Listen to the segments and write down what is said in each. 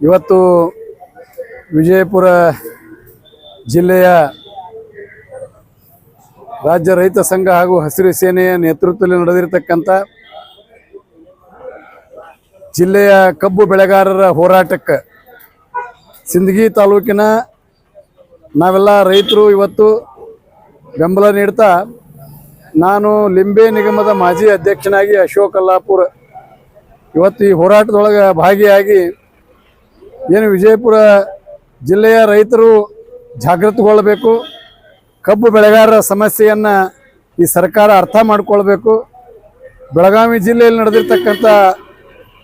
ಇವತ್ತು ವಿಜಯಪುರ ಜಿಲ್ಲೆಯ ರಾಜ್ಯ ರೈತ ಸಂಘ ಹಾಗೂ ಹಸಿರು ಸೇನೆಯ ನೇತೃತ್ವದಲ್ಲಿ ನಡೆದಿರತಕ್ಕಂಥ ಜಿಲ್ಲೆಯ ಕಬ್ಬು ಬೆಳೆಗಾರರ ಹೋರಾಟಕ್ಕೆ ಸಿಂದಗಿ ತಾಲೂಕಿನ ನಾವೆಲ್ಲ ರೈತರು ಇವತ್ತು ಬೆಂಬಲ ನೀಡ್ತಾ ನಾನು ಲಿಂಬೆ ನಿಗಮದ ಮಾಜಿ ಅಧ್ಯಕ್ಷನಾಗಿ ಅಶೋಕ್ ಅಲ್ಲಾಪುರ ಇವತ್ತು ಈ ಹೋರಾಟದೊಳಗೆ ಭಾಗಿಯಾಗಿ ಏನು ವಿಜಯಪುರ ಜಿಲ್ಲೆಯ ರೈತರು ಜಾಗೃತಗೊಳ್ಳಬೇಕು, ಕಬ್ಬು ಬೆಳೆಗಾರರ ಸಮಸ್ಯೆಯನ್ನು ಈ ಸರ್ಕಾರ ಅರ್ಥ ಮಾಡಿಕೊಳ್ಬೇಕು. ಬೆಳಗಾವಿ ಜಿಲ್ಲೆಯಲ್ಲಿ ನಡೆದಿರ್ತಕ್ಕಂಥ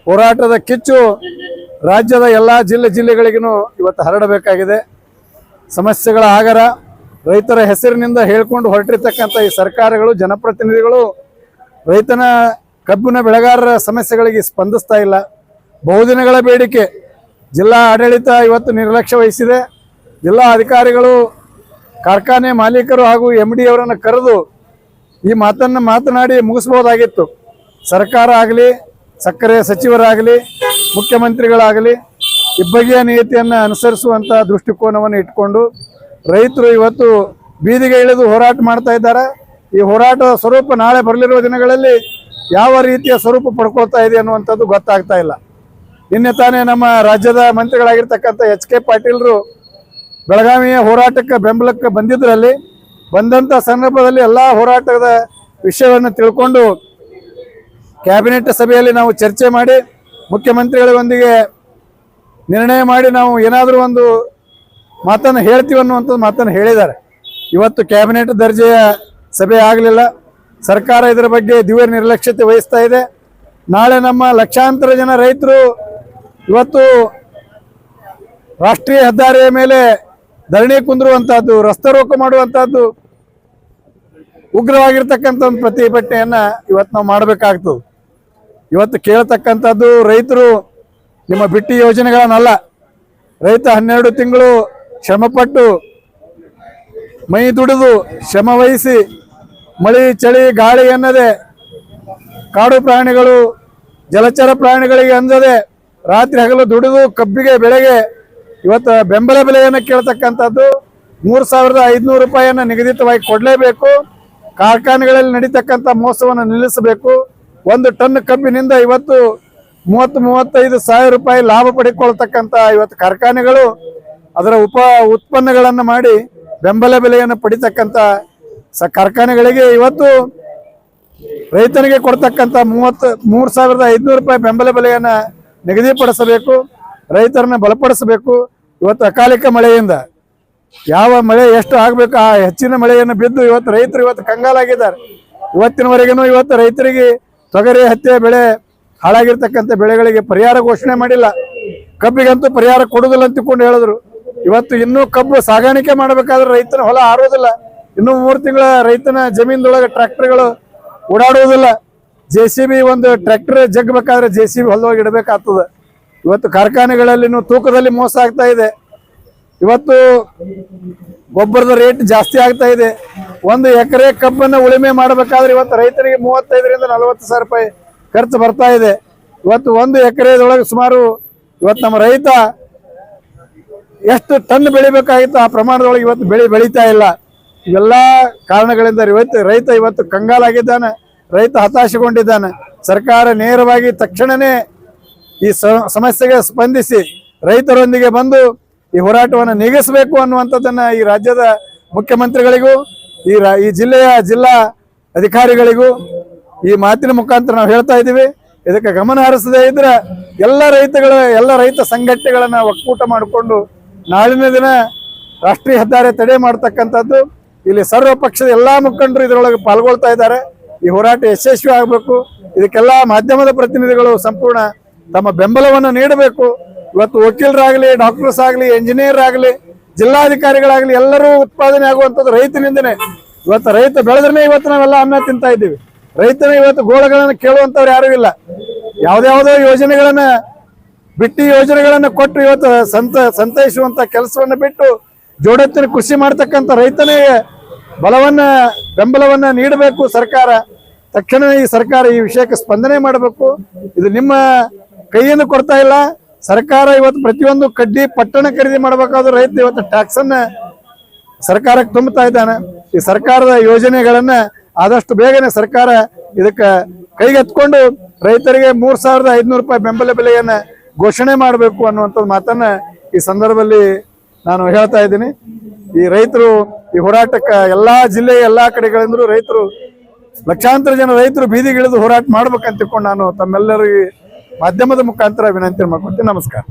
ಹೋರಾಟದ ಕಿಚ್ಚು ರಾಜ್ಯದ ಎಲ್ಲ ಜಿಲ್ಲೆಗಳಿಗೂ ಇವತ್ತು ಹರಡಬೇಕಾಗಿದೆ. ಸಮಸ್ಯೆಗಳ ಆಗರ ರೈತರ ಹೆಸರಿನಿಂದ ಹೇಳ್ಕೊಂಡು ಹೊರಟಿರ್ತಕ್ಕಂಥ ಈ ಸರ್ಕಾರಗಳು, ಜನಪ್ರತಿನಿಧಿಗಳು ರೈತನ ಕಬ್ಬಿನ ಬೆಳೆಗಾರರ ಸಮಸ್ಯೆಗಳಿಗೆ ಸ್ಪಂದಿಸ್ತಾ ಇಲ್ಲ. ಬಹುದಿನಗಳ ಬೇಡಿಕೆ ಜಿಲ್ಲಾ ಆಡಳಿತ ಇವತ್ತು ನಿರ್ಲಕ್ಷ್ಯ ವಹಿಸಿದೆ. ಜಿಲ್ಲಾ ಅಧಿಕಾರಿಗಳು ಕಾರ್ಖಾನೆ ಮಾಲೀಕರು ಹಾಗೂ MD ಅವರನ್ನು ಕರೆದು ಈ ಮಾತನ್ನು ಮಾತನಾಡಿ ಮುಗಿಸ್ಬೋದಾಗಿತ್ತು. ಸರ್ಕಾರ ಆಗಲಿ, ಸಕ್ಕರೆ ಸಚಿವರಾಗಲಿ, ಮುಖ್ಯಮಂತ್ರಿಗಳಾಗಲಿ ಇಬ್ಬಗೆಯ ನೀತಿಯನ್ನು ಅನುಸರಿಸುವಂಥ ದೃಷ್ಟಿಕೋನವನ್ನು ಇಟ್ಕೊಂಡು ರೈತರು ಇವತ್ತು ಬೀದಿಗೆ ಇಳಿದು ಹೋರಾಟ ಮಾಡ್ತಾ ಇದ್ದಾರೆ. ಈ ಹೋರಾಟದ ಸ್ವರೂಪ ನಾಳೆ ಬರಲಿರುವ ದಿನಗಳಲ್ಲಿ ಯಾವ ರೀತಿಯ ಸ್ವರೂಪ ಪಡ್ಕೊಳ್ತಾ ಇದೆ ಅನ್ನುವಂಥದ್ದು ಗೊತ್ತಾಗ್ತಾ ಇಲ್ಲ. ನಿನ್ನೆ ತಾನೇ ನಮ್ಮ ರಾಜ್ಯದ ಮಂತ್ರಿಗಳಾಗಿರ್ತಕ್ಕಂಥ HK ಪಾಟೀಲ್ರು ಬೆಳಗಾವಿಯ ಹೋರಾಟಕ್ಕೆ ಬೆಂಬಲಕ್ಕೆ ಬಂದಂಥ ಸಂದರ್ಭದಲ್ಲಿ ಎಲ್ಲ ಹೋರಾಟದ ವಿಷಯವನ್ನು ತಿಳ್ಕೊಂಡು ಕ್ಯಾಬಿನೆಟ್ ಸಭೆಯಲ್ಲಿ ನಾವು ಚರ್ಚೆ ಮಾಡಿ ಮುಖ್ಯಮಂತ್ರಿಗಳೊಂದಿಗೆ ನಿರ್ಣಯ ಮಾಡಿ ನಾವು ಏನಾದರೂ ಒಂದು ಮಾತನ್ನು ಹೇಳ್ತೀವಿ ಅನ್ನುವಂಥದ್ದು ಮಾತನ್ನು ಹೇಳಿದ್ದಾರೆ. ಇವತ್ತು ಕ್ಯಾಬಿನೆಟ್ ದರ್ಜೆಯ ಸಭೆ ಆಗಲಿಲ್ಲ. ಸರ್ಕಾರ ಇದರ ಬಗ್ಗೆ ದಿವ್ಯ ನಿರ್ಲಕ್ಷ್ಯತೆ ವಹಿಸ್ತಾ ಇದೆ. ನಾಳೆ ನಮ್ಮ ಲಕ್ಷಾಂತರ ಜನ ರೈತರು ಇವತ್ತು ರಾಷ್ಟ್ರೀಯ ಹೆದ್ದಾರಿಯ ಮೇಲೆ ಧರಣಿ ಕುಂದಿರುವಂತಹದ್ದು, ರಸ್ತೆ ರೋಕು ಮಾಡುವಂತಹದ್ದು, ಉಗ್ರವಾಗಿರ್ತಕ್ಕಂಥ ಒಂದು ಪ್ರತಿಭಟನೆಯನ್ನು ಇವತ್ತು ನಾವು ಮಾಡಬೇಕಾಗ್ತದೆ. ಇವತ್ತು ಕೇಳತಕ್ಕಂಥದ್ದು ರೈತರು ನಿಮ್ಮ ಬಿಟ್ಟಿ ಯೋಜನೆಗಳನ್ನಲ್ಲ. ರೈತ 12 ತಿಂಗಳು ಶ್ರಮಪಟ್ಟು ಮೈ ದುಡಿದು ಶ್ರಮ ವಹಿಸಿ ಮಳೆ ಚಳಿ ಗಾಳಿ ಎನ್ನದೆ ಕಾಡು ಪ್ರಾಣಿಗಳು ಜಲಚರ ಪ್ರಾಣಿಗಳಿಗೆ ಅಂಜದೆ ರಾತ್ರಿ ಹಗಲು ದುಡಿದು ಕಬ್ಬಿಗೆ ಬೆಳೆಗೆ ಇವತ್ತು ಬೆಂಬಲ ಬೆಲೆಯನ್ನು ಕೇಳ್ತಕ್ಕಂಥದ್ದು 3,500 ರೂಪಾಯಿಯನ್ನು ನಿಗದಿತವಾಗಿ ಕೊಡಲೇಬೇಕು. ಕಾರ್ಖಾನೆಗಳಲ್ಲಿ ನಡೀತಕ್ಕಂಥ ಮೋಸವನ್ನು ನಿಲ್ಲಿಸಬೇಕು. 1 ಟನ್ ಕಬ್ಬಿನಿಂದ ಇವತ್ತು 30-35 ಸಾವಿರ ರೂಪಾಯಿ ಲಾಭ ಪಡೆದುಕೊಳ್ತಕ್ಕಂಥ ಇವತ್ತು ಕಾರ್ಖಾನೆಗಳು ಅದರ ಉತ್ಪನ್ನಗಳನ್ನು ಮಾಡಿ ಬೆಂಬಲ ಬೆಲೆಯನ್ನು ಪಡಿತಕ್ಕಂಥ ಕಾರ್ಖಾನೆಗಳಿಗೆ ಇವತ್ತು ರೈತನಿಗೆ ಕೊಡ್ತಕ್ಕಂಥ 3,500 ರೂಪಾಯಿ ಬೆಂಬಲ ಬೆಲೆಯನ್ನು ನಿಗದಿಪಡಿಸಬೇಕು. ರೈತರನ್ನ ಬಲಪಡಿಸಬೇಕು. ಇವತ್ತು ಅಕಾಲಿಕ ಮಳೆಯಿಂದ ಯಾವ ಮಳೆ ಎಷ್ಟು ಆಗಬೇಕು ಆ ಹೆಚ್ಚಿನ ಮಳೆಯನ್ನು ಬಿದ್ದು ಇವತ್ತು ರೈತರು ಇವತ್ತು ಕಂಗಾಲಾಗಿದ್ದಾರೆ. ಇವತ್ತಿನವರೆಗೂ ಇವತ್ತು ರೈತರಿಗೆ ತೊಗರಿ ಹತ್ತಿ ಬೆಳೆ ಹಾಳಾಗಿರ್ತಕ್ಕಂಥ ಬೆಳೆಗಳಿಗೆ ಪರಿಹಾರ ಘೋಷಣೆ ಮಾಡಿಲ್ಲ. ಕಬ್ಬಿಗಂತೂ ಪರಿಹಾರ ಕೊಡುವುದಿಲ್ಲ ಅಂತಿಕೊಂಡು ಹೇಳಿದ್ರು. ಇವತ್ತು ಇನ್ನೂ ಕಬ್ಬು ಸಾಗಾಣಿಕೆ ಮಾಡಬೇಕಾದ್ರೆ ರೈತನ ಹೊಲ ಆರೋದಿಲ್ಲ. ಇನ್ನೂ 3 ತಿಂಗಳ ರೈತನ ಜಮೀನದೊಳಗೆ ಟ್ರ್ಯಾಕ್ಟರ್ಗಳು ಓಡಾಡುವುದಿಲ್ಲ. JCB ಒಂದು ಟ್ರ್ಯಾಕ್ಟರ್ ಜಗ್ಬೇಕಾದ್ರೆ JCB ಹೊಲದೊಳಗೆ ಇಡಬೇಕಾಗ್ತದೆ. ಇವತ್ತು ಕಾರ್ಖಾನೆಗಳಲ್ಲಿ ತೂಕದಲ್ಲಿ ಮೋಸ ಆಗ್ತಾ ಇದೆ. ಇವತ್ತು ಗೊಬ್ಬರದ ರೇಟ್ ಜಾಸ್ತಿ ಆಗ್ತಾ ಇದೆ. 1 ಎಕರೆ ಕಬ್ಬನ್ನು ಉಳುಮೆ ಮಾಡಬೇಕಾದ್ರೆ ಇವತ್ತು ರೈತರಿಗೆ 35ರಿಂದ 40 ಸಾವಿರ ರೂಪಾಯಿ ಖರ್ಚು ಬರ್ತಾ ಇದೆ. ಇವತ್ತು 1 ಎಕರೆದೊಳಗೆ ಸುಮಾರು ಇವತ್ತು ನಮ್ಮ ರೈತ ಎಷ್ಟು ಟನ್ ಬೆಳಿಬೇಕಾಗಿತ್ತು ಆ ಪ್ರಮಾಣದೊಳಗೆ ಇವತ್ತು ಬೆಳೀತಾ ಇಲ್ಲ. ಇವೆಲ್ಲ ಕಾರಣಗಳಿಂದ ರೈತ ಇವತ್ತು ಕಂಗಾಲಾಗಿದ್ದಾನೆ. ರೈತ ಹತಾಶೆಗೊಂಡಿದ್ದಾನೆ. ಸರ್ಕಾರ ನೇರವಾಗಿ ತಕ್ಷಣವೇ ಈ ಸಮಸ್ಯೆಗೆ ಸ್ಪಂದಿಸಿ ರೈತರೊಂದಿಗೆ ಬಂದು ಈ ಹೋರಾಟವನ್ನು ನೀಗಿಸಬೇಕು ಅನ್ನುವಂಥದ್ದನ್ನು ಈ ರಾಜ್ಯದ ಮುಖ್ಯಮಂತ್ರಿಗಳಿಗೂ ಈ ಜಿಲ್ಲಾ ಅಧಿಕಾರಿಗಳಿಗೂ ಈ ಮಾತಿನ ಮುಖಾಂತರ ನಾವು ಹೇಳ್ತಾ ಇದ್ದೀವಿ. ಇದಕ್ಕೆ ಗಮನ ಹರಿಸದೇ ಇದ್ರೆ ಎಲ್ಲ ರೈತ ಸಂಘಟನೆಗಳನ್ನು ಒಕ್ಕೂಟ ಮಾಡಿಕೊಂಡು ನಾಳಿನ ದಿನ ರಾಷ್ಟ್ರೀಯ ಹೆದ್ದಾರಿ ತಡೆ ಮಾಡ್ತಕ್ಕಂಥದ್ದು. ಇಲ್ಲಿ ಸರ್ವ ಪಕ್ಷದ ಎಲ್ಲ ಮುಖಂಡರು ಇದರೊಳಗೆ ಪಾಲ್ಗೊಳ್ತಾ ಇದ್ದಾರೆ. ಈ ಹೋರಾಟ ಯಶಸ್ವಿ ಆಗಬೇಕು. ಇದಕ್ಕೆಲ್ಲ ಮಾಧ್ಯಮದ ಪ್ರತಿನಿಧಿಗಳು ಸಂಪೂರ್ಣ ತಮ್ಮ ಬೆಂಬಲವನ್ನು ನೀಡಬೇಕು. ಇವತ್ತು ವಕೀಲರಾಗಲಿ, ಡಾಕ್ಟರ್ಸ್ ಆಗಲಿ, ಎಂಜಿನಿಯರ್ ಆಗಲಿ, ಜಿಲ್ಲಾಧಿಕಾರಿಗಳಾಗಲಿ ಎಲ್ಲರೂ ಉತ್ಪಾದನೆ ಆಗುವಂಥದ್ದು ರೈತನಿಂದನೇ. ಇವತ್ತು ರೈತ ಬೆಳೆದ್ರೆ ಇವತ್ತು ನಾವೆಲ್ಲ ಅನ್ನ ತಿಂತಾ ಇದ್ದೀವಿ. ರೈತನ ಇವತ್ತು ಗೋಳಗಳನ್ನು ಕೇಳುವಂಥವ್ರು ಯಾರೂ ಇಲ್ಲ. ಯಾವುದ್ಯಾವುದೋ ಯೋಜನೆಗಳನ್ನು ಬಿಟ್ಟಿ ಯೋಜನೆಗಳನ್ನು ಕೊಟ್ಟು ಇವತ್ತು ಸಂತೈಸುವಂಥ ಕೆಲಸವನ್ನು ಬಿಟ್ಟು ಜೋಡೆತ್ತಿನ ಕೃಷಿ ಮಾಡ್ತಕ್ಕಂಥ ರೈತನಿಗೆ ಬೆಂಬಲವನ್ನು ನೀಡಬೇಕು ಸರ್ಕಾರ. ತಕ್ಷಣ ಈ ಸರ್ಕಾರ ಈ ವಿಷಯಕ್ಕೆ ಸ್ಪಂದನೆ ಮಾಡಬೇಕು. ಇದು ನಿಮ್ಮ ಕೈಯನ್ನು ಕೊಡ್ತಾ ಇಲ್ಲ, ಸರ್ಕಾರ ಇವತ್ತು ಪ್ರತಿಯೊಂದು ಕಡ್ಡಿ ಪಟ್ಟಣ ಖರೀದಿ ಮಾಡಬೇಕಾದ್ರೂ ರೈತ ಇವತ್ತು ಟ್ಯಾಕ್ಸ್ ಅನ್ನ ಸರ್ಕಾರಕ್ಕೆ ತುಂಬುತ್ತಾ ಇದ್ದಾನೆ. ಈ ಸರ್ಕಾರದ ಯೋಜನೆಗಳನ್ನ ಆದಷ್ಟು ಬೇಗನೆ ಸರ್ಕಾರ ಇದಕ್ಕೆ ಕೈಗೆತ್ಕೊಂಡು ರೈತರಿಗೆ 3,500 ರೂಪಾಯಿ ಬೆಂಬಲ ಬೆಲೆಯನ್ನ ಘೋಷಣೆ ಮಾಡಬೇಕು ಅನ್ನುವಂಥದ್ದು ಮಾತನ್ನ ಈ ಸಂದರ್ಭದಲ್ಲಿ ನಾನು ಹೇಳ್ತಾ ಇದ್ದೀನಿ. ಈ ರೈತರು ಈ ಹೋರಾಟಕ್ಕೆ ಎಲ್ಲಾ ಜಿಲ್ಲೆಯ ಎಲ್ಲಾ ಕಡೆಗಳಿಂದಲೂ ರೈತರು ಲಕ್ಷಾಂತರ ಜನ ರೈತರು ಬೀದಿಗಿಳಿದು ಹೋರಾಟ ಮಾಡ್ಬೇಕಂತ ತಿಳ್ಕೊಂಡು ನಾನು ತಮ್ಮೆಲ್ಲರಿಗೆ ಮಾಧ್ಯಮದ ಮುಖಾಂತರ ವಿನಂತಿ ಮಾಡ್ಕೊತೀನಿ. ನಮಸ್ಕಾರ.